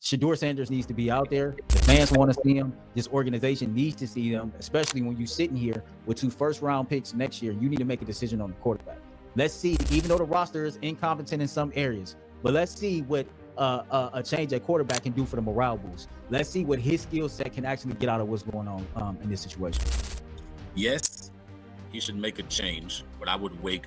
Shedeur Sanders needs to be out there. The fans want to see him. This organization needs to see them, especially when you're sitting here with 2 first-round picks next year. You need to make a decision on the quarterback. Let's see, even though the roster is incompetent in some areas, but let's see what a change at quarterback can do for the morale boost. Let's see what his skill set can actually get out of what's going on in this situation. Yes, he should make a change, but I would wait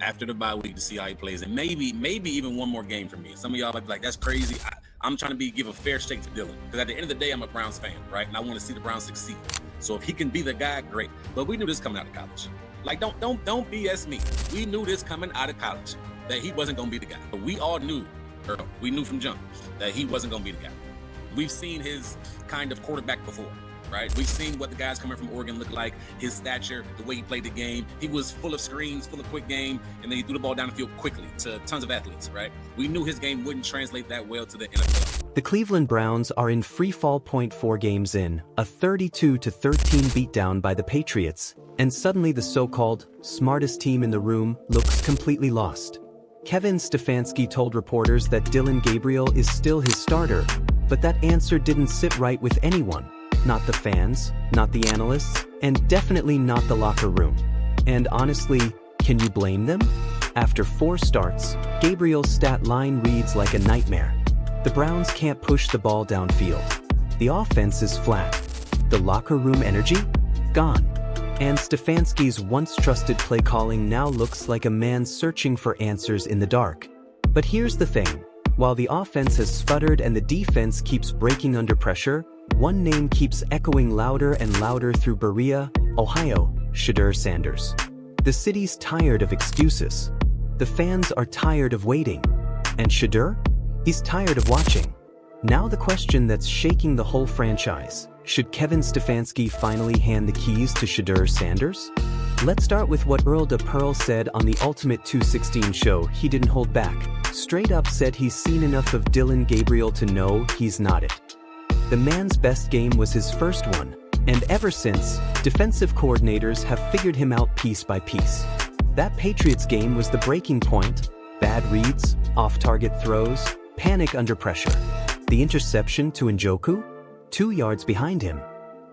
after the bye week to see how he plays, and maybe even one more game for me. Some of y'all might be like, that's crazy. I'm trying to give a fair shake to Dillon, because at the end of the day, I'm a Browns fan, right? And I want to see the Browns succeed. So if he can be the guy, great. But we knew this coming out of college. Like, don't BS me. We knew this coming out of college, that he wasn't going to be the guy. But we all knew, or we knew from jump, that he wasn't going to be the guy. We've seen his kind of quarterback before, right? We've seen what the guys coming from Oregon look like, his stature, the way he played the game. He was full of screens, full of quick game, and then he threw the ball down the field quickly to tons of athletes, right? We knew his game wouldn't translate that well to the NFL. The Cleveland Browns are in freefall. 4 games in, a 32-13 beatdown by the Patriots, and suddenly the so-called smartest team in the room looks completely lost. Kevin Stefanski told reporters that Dillon Gabriel is still his starter, but that answer didn't sit right with anyone. Not the fans, not the analysts, and definitely not the locker room. And honestly, can you blame them? After 4 starts, Gabriel's stat line reads like a nightmare. The Browns can't push the ball downfield. The offense is flat. The locker room energy? Gone. And Stefanski's once trusted play calling now looks like a man searching for answers in the dark. But here's the thing. While the offense has sputtered and the defense keeps breaking under pressure, one name keeps echoing louder and louder through Berea, Ohio: Shedeur Sanders. The city's tired of excuses. The fans are tired of waiting. And Shedeur? He's tired of watching. Now the question that's shaking the whole franchise: should Kevin Stefanski finally hand the keys to Shedeur Sanders? Let's start with what Earl de Pearl said on the Ultimate 216 show. He didn't hold back. Straight up said he's seen enough of Dillon Gabriel to know he's not it. The man's best game was his first one, and ever since, defensive coordinators have figured him out piece by piece. That Patriots game was the breaking point. Bad reads, off-target throws, panic under pressure. The interception to Njoku? 2 yards behind him.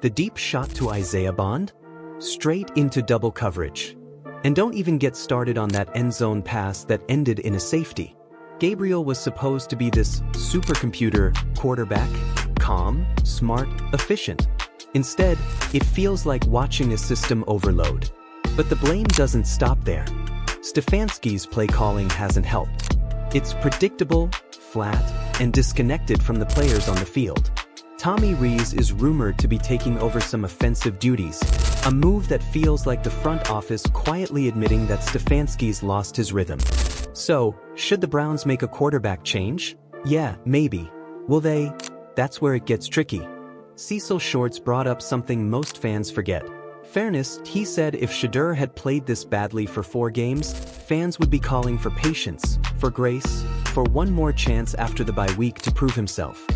The deep shot to Isaiah Bond? Straight into double coverage. And don't even get started on that end zone pass that ended in a safety. Gabriel was supposed to be this supercomputer quarterback, calm, smart, efficient. Instead, it feels like watching a system overload. But the blame doesn't stop there. Stefanski's play calling hasn't helped. It's predictable, flat, and disconnected from the players on the field. Tommy Rees is rumored to be taking over some offensive duties, a move that feels like the front office quietly admitting that Stefanski's lost his rhythm. So, should the Browns make a quarterback change? Yeah, maybe. Will they? That's where it gets tricky. Cecil Shorts brought up something most fans forget. Fairness. He said if Shedeur had played this badly for 4 games, fans would be calling for patience, for grace, for one more chance after the bye week to prove himself.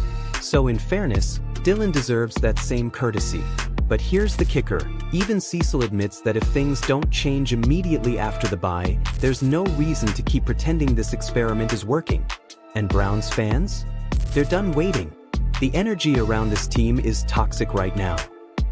So in fairness, Dillon deserves that same courtesy. But here's the kicker. Even Cecil admits that if things don't change immediately after the bye, there's no reason to keep pretending this experiment is working. And Browns fans? They're done waiting. The energy around this team is toxic right now.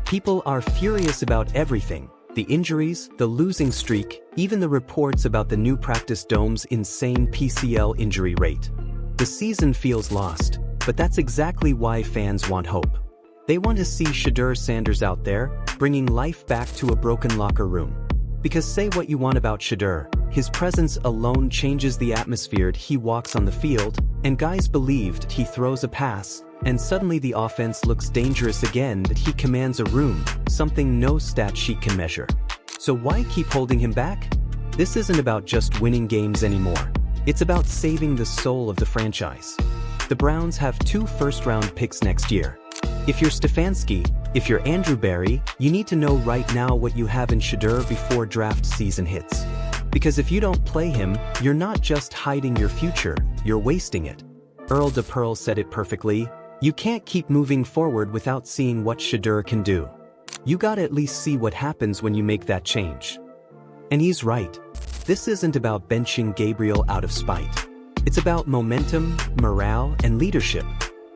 People are furious about everything. The injuries, the losing streak, even the reports about the new practice dome's insane PCL injury rate. The season feels lost, but that's exactly why fans want hope. They want to see Shedeur Sanders out there, bringing life back to a broken locker room. Because say what you want about Shedeur, his presence alone changes the atmosphere. He walks on the field, and guys believed he throws a pass, and suddenly the offense looks dangerous again. That he commands a room, something no stat sheet can measure. So why keep holding him back? This isn't about just winning games anymore. It's about saving the soul of the franchise. The Browns have 2 first-round picks next year. If you're Stefanski, if you're Andrew Berry, you need to know right now what you have in Shedeur before draft season hits. Because if you don't play him, you're not just hiding your future, you're wasting it. Earl de Pearl said it perfectly. You can't keep moving forward without seeing what Shedeur can do. You gotta at least see what happens when you make that change. And he's right. This isn't about benching Gabriel out of spite. It's about momentum, morale, and leadership.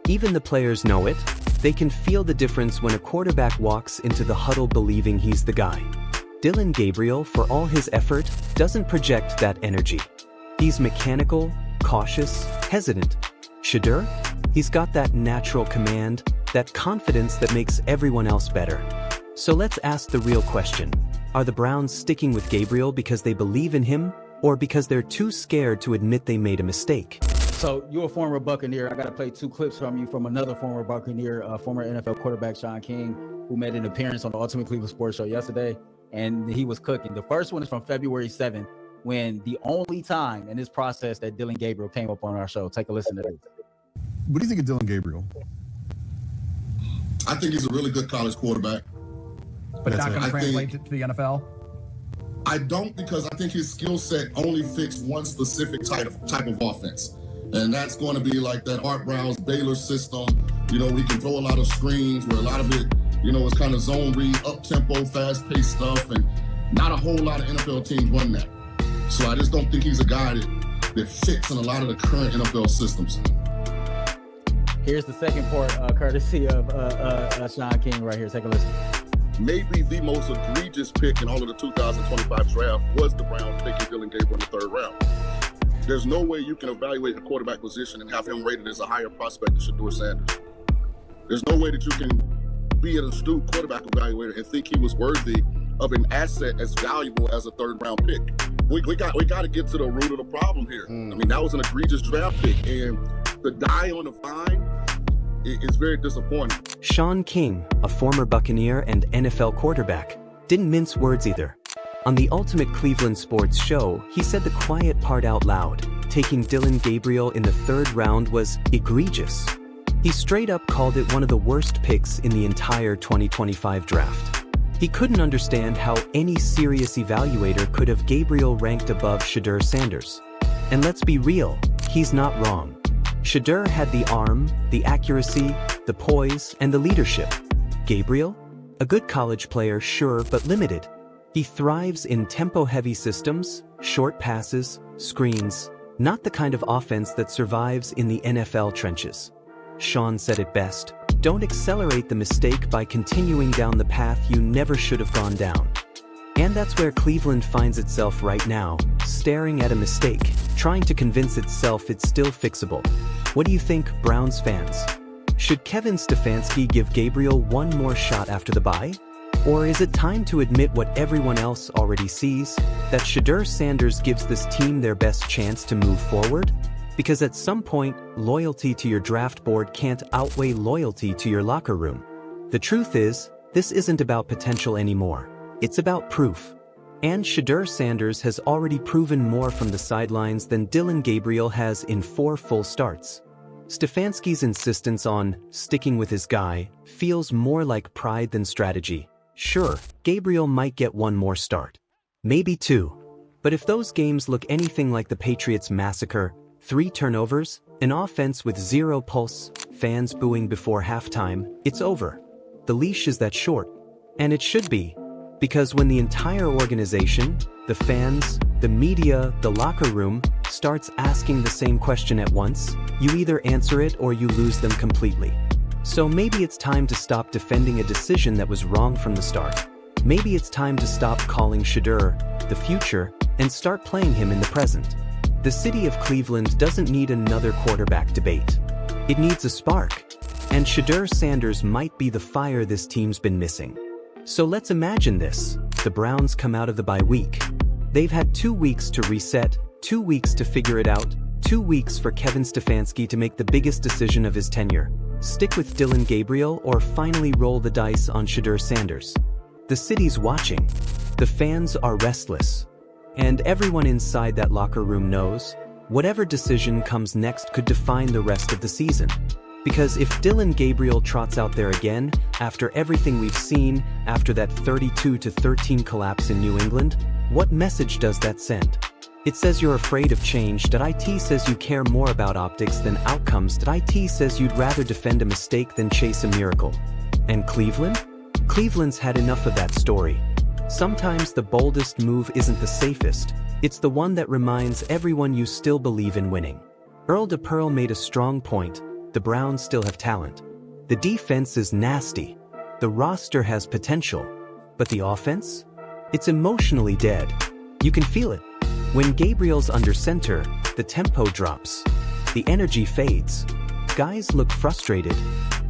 Even the players know it. They can feel the difference when a quarterback walks into the huddle believing he's the guy. Dillon Gabriel, for all his effort, doesn't project that energy. He's mechanical, cautious, hesitant. Shedeur? He's got that natural command, that confidence that makes everyone else better. So let's ask the real question. Are the Browns sticking with Gabriel because they believe in him, or because they're too scared to admit they made a mistake? So you're a former Buccaneer. I got to play 2 clips from you from another former Buccaneer, former NFL quarterback, Sean King, who made an appearance on the Ultimate Cleveland Sports Show yesterday, and he was cooking. The first one is from February 7th, when the only time in this process that Dillon Gabriel came up on our show. Take a listen to this. What do you think of Dillon Gabriel? I think he's a really good college quarterback. But it's not going to translate to the NFL? I don't, because I think his skill set only fits one specific type of offense. And that's going to be like that Art Brown's Baylor system. You know, we can throw a lot of screens where a lot of it, you know, is kind of zone read, up-tempo, fast-paced stuff. And not a whole lot of NFL teams run that. So I just don't think he's a guy that fits in a lot of the current NFL systems. Here's the second part, courtesy of Sean King right here. Take a listen. Maybe the most egregious pick in all of the 2025 draft was the Browns picking Dillon Gabriel in the 3rd round. There's no way you can evaluate the quarterback position and have him rated as a higher prospect than Shedeur Sanders. There's no way that you can be an astute quarterback evaluator and think he was worthy of an asset as valuable as a 3rd round pick. We got to get to the root of the problem here. I mean, that was an egregious draft pick, and the die on the vine is very disappointing. Sean King, a former Buccaneer and NFL quarterback, didn't mince words either. On the Ultimate Cleveland Sports Show, he said the quiet part out loud. Taking Dillon Gabriel in the 3rd round was egregious. He straight up called it one of the worst picks in the entire 2025 draft. He couldn't understand how any serious evaluator could have Gabriel ranked above Shedeur Sanders. And let's be real, he's not wrong. Shedeur had the arm, the accuracy, the poise, and the leadership. Gabriel? A good college player, sure, but limited. He thrives in tempo-heavy systems, short passes, screens, not the kind of offense that survives in the NFL trenches. Sean said it best: don't accelerate the mistake by continuing down the path you never should have gone down. And that's where Cleveland finds itself right now, staring at a mistake, trying to convince itself it's still fixable. What do you think, Browns fans? Should Kevin Stefanski give Gabriel one more shot after the bye? Or is it time to admit what everyone else already sees, that Shedeur Sanders gives this team their best chance to move forward? Because at some point, loyalty to your draft board can't outweigh loyalty to your locker room. The truth is, this isn't about potential anymore. It's about proof. And Shedeur Sanders has already proven more from the sidelines than Dillon Gabriel has in 4 full starts. Stefanski's insistence on sticking with his guy feels more like pride than strategy. Sure, Gabriel might get 1 more start. Maybe 2. But if those games look anything like the Patriots massacre, 3 turnovers, an offense with 0 pulse, fans booing before halftime, it's over. The leash is that short. And it should be. Because when the entire organization, the fans, the media, the locker room, starts asking the same question at once, you either answer it or you lose them completely. So maybe it's time to stop defending a decision that was wrong from the start. Maybe it's time to stop calling Shedeur the future and start playing him in the present. The city of Cleveland doesn't need another quarterback debate. It needs a spark. And Shedeur Sanders might be the fire this team's been missing. So let's imagine this. The Browns come out of the bye week. They've had 2 weeks to reset, 2 weeks to figure it out, 2 weeks for Kevin Stefanski to make the biggest decision of his tenure. Stick with Dillon Gabriel or finally roll the dice on Shedeur Sanders. The city's watching. The fans are restless. And everyone inside that locker room knows, whatever decision comes next could define the rest of the season. Because if Dillon Gabriel trots out there again, after everything we've seen, after that 32-13 collapse in New England, what message does that send? It says you're afraid of change. IT says you care more about optics than outcomes. IT says you'd rather defend a mistake than chase a miracle. And Cleveland? Cleveland's had enough of that story. Sometimes the boldest move isn't the safest. It's the one that reminds everyone you still believe in winning. Earl DePearl made a strong point. The Browns still have talent. The defense is nasty. The roster has potential. But the offense? It's emotionally dead. You can feel it. When Gabriel's under center, the tempo drops. The energy fades. Guys look frustrated.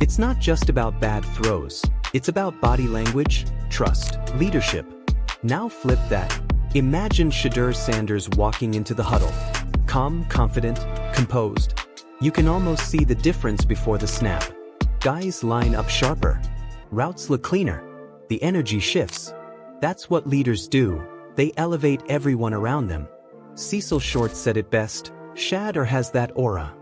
It's not just about bad throws. It's about body language, trust, leadership. Now flip that. Imagine Shedeur Sanders walking into the huddle. Calm, confident, composed. You can almost see the difference before the snap. Guys line up sharper. Routes look cleaner. The energy shifts. That's what leaders do. They elevate everyone around them. Cecil Short said it best. Shedeur has that aura.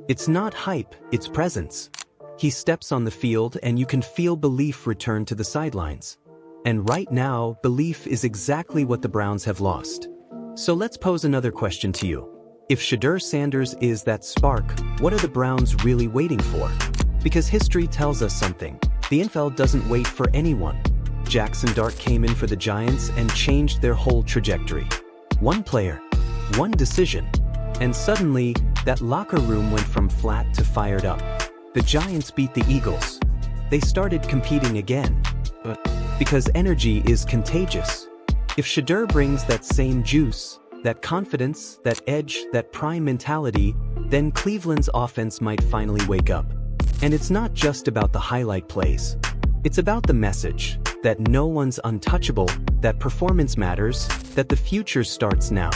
It's not hype, it's presence. He steps on the field and you can feel belief return to the sidelines. And right now, belief is exactly what the Browns have lost. So let's pose another question to you. If Shedeur Sanders is that spark, what are the Browns really waiting for? Because history tells us something. The NFL doesn't wait for anyone. Jackson Dart came in for the Giants and changed their whole trajectory. One player, one decision, and suddenly, that locker room went from flat to fired up. The Giants beat the Eagles. They started competing again. But because energy is contagious. If Shedeur brings that same juice, that confidence, that edge, that prime mentality, then Cleveland's offense might finally wake up. And it's not just about the highlight plays. It's about the message that no one's untouchable, that performance matters, that the future starts now.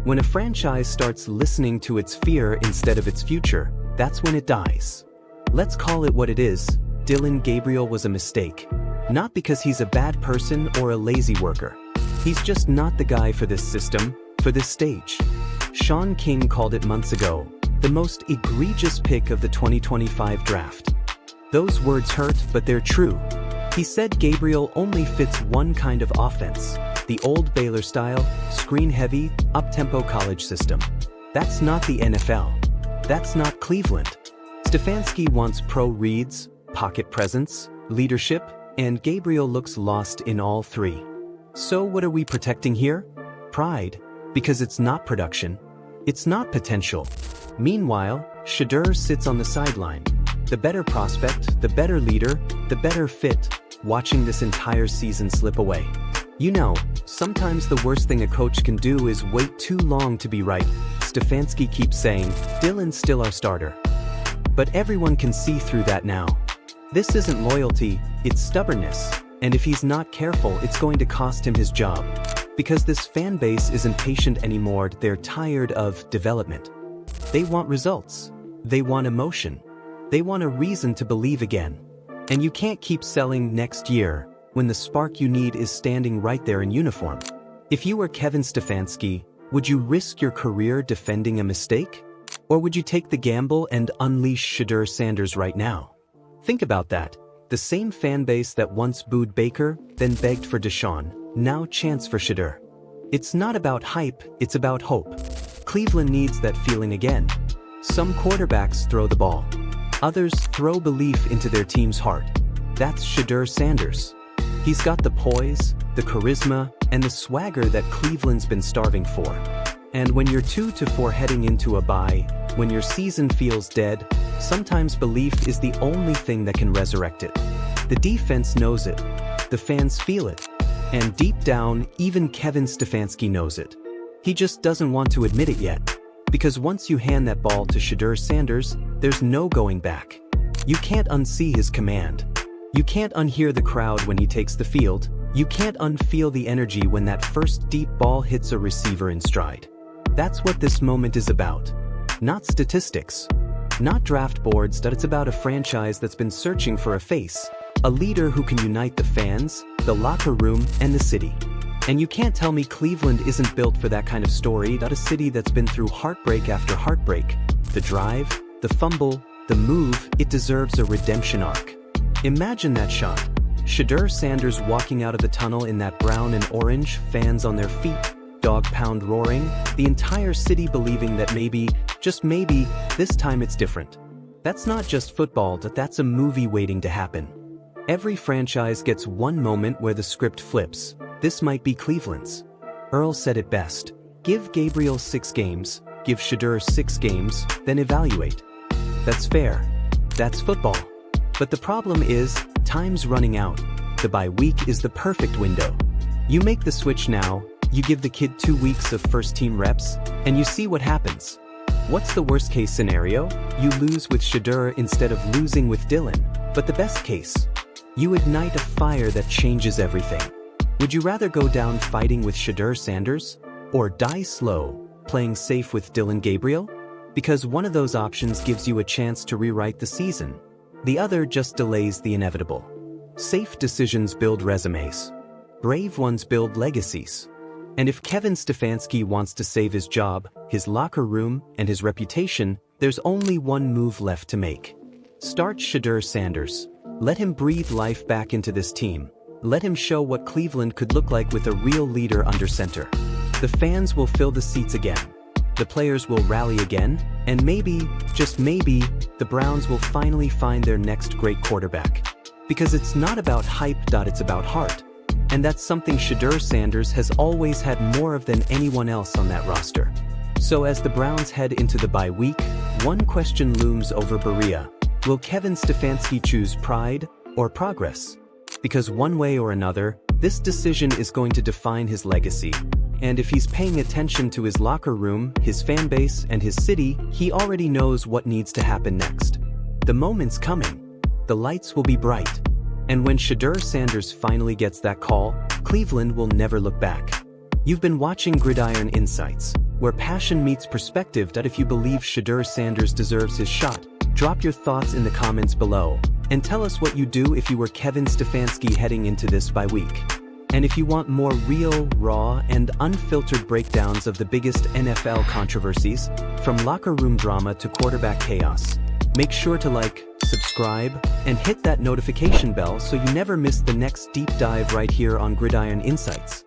When a franchise starts listening to its fear instead of its future, that's when it dies. Let's call it what it is. Dillon Gabriel was a mistake. Not because he's a bad person or a lazy worker. He's just not the guy for this system, for this stage. Sean King called it months ago, the most egregious pick of the 2025 draft. Those words hurt, but they're true. He said Gabriel only fits one kind of offense, the old Baylor style, screen-heavy, up-tempo college system. That's not the NFL. That's not Cleveland. Stefanski wants pro reads, pocket presence, leadership, and Gabriel looks lost in all three. So what are we protecting here? Pride, because it's not production. It's not potential. Meanwhile, Shedeur sits on the sideline. The better prospect, the better leader, the better fit, watching this entire season slip away. You know, sometimes the worst thing a coach can do is wait too long to be right. Stefanski keeps saying, Dillon's still our starter. But everyone can see through that now. This isn't loyalty, it's stubbornness. And if he's not careful, it's going to cost him his job. Because this fan base isn't patient anymore, they're tired of development. They want results. They want emotion. They want a reason to believe again. And you can't keep selling next year when the spark you need is standing right there in uniform. If you were Kevin Stefanski, would you risk your career defending a mistake? Or would you take the gamble and unleash Shedeur Sanders right now? Think about that. The same fan base that once booed Baker, then begged for Deshaun, now chants for Shedeur. It's not about hype, it's about hope. Cleveland needs that feeling again. Some quarterbacks throw the ball. Others throw belief into their team's heart. That's Shedeur Sanders. He's got the poise, the charisma, and the swagger that Cleveland's been starving for. And when you're 2-4 heading into a bye, when your season feels dead, sometimes belief is the only thing that can resurrect it. The defense knows it. The fans feel it. And deep down, even Kevin Stefanski knows it. He just doesn't want to admit it yet. Because once you hand that ball to Shedeur Sanders, there's no going back. You can't unsee his command. You can't unhear the crowd when he takes the field. You can't unfeel the energy when that first deep ball hits a receiver in stride. That's what this moment is about. Not statistics. Not draft boards, but it's about a franchise that's been searching for a face. A leader who can unite the fans, the locker room, and the city. And you can't tell me Cleveland isn't built for that kind of story, not a city that's been through heartbreak after heartbreak. The drive, the fumble, the move, it deserves a redemption arc. Imagine that shot. Shedeur Sanders walking out of the tunnel in that brown and orange, fans on their feet, dog pound roaring, the entire city believing that maybe, just maybe, this time it's different. That's not just football, that's a movie waiting to happen. Every franchise gets one moment where the script flips. This might be Cleveland's. Earl said it best. Give Gabriel 6 games, give Shedeur 6 games, then evaluate. That's fair. That's football. But the problem is, time's running out. The bye week is the perfect window. You make the switch now, you give the kid 2 weeks of first-team reps, and you see what happens. What's the worst-case scenario? You lose with Shedeur instead of losing with Dillon. But the best case? You ignite a fire that changes everything. Would you rather go down fighting with Shedeur Sanders? Or die slow, playing safe with Dillon Gabriel? Because one of those options gives you a chance to rewrite the season. The other just delays the inevitable. Safe decisions build resumes. Brave ones build legacies. And if Kevin Stefanski wants to save his job, his locker room, and his reputation, there's only one move left to make. Start Shedeur Sanders. Let him breathe life back into this team. Let him show what Cleveland could look like with a real leader under center. The fans will fill the seats again. The players will rally again, and maybe, just maybe, the Browns will finally find their next great quarterback. Because it's not about hype, it's about heart. And that's something Shedeur Sanders has always had more of than anyone else on that roster. So as the Browns head into the bye week, one question looms over Berea. Will Kevin Stefanski choose pride or progress? Because one way or another, this decision is going to define his legacy. And if he's paying attention to his locker room, his fan base, and his city, he already knows what needs to happen next. The moment's coming. The lights will be bright. And when Shedeur Sanders finally gets that call, Cleveland will never look back. You've been watching Gridiron Insights, where passion meets perspective. If you believe Shedeur Sanders deserves his shot, drop your thoughts in the comments below, and tell us what you'd do if you were Kevin Stefanski heading into this bye week. And if you want more real, raw, and unfiltered breakdowns of the biggest NFL controversies, from locker room drama to quarterback chaos, make sure to like, subscribe, and hit that notification bell so you never miss the next deep dive right here on Gridiron Insights.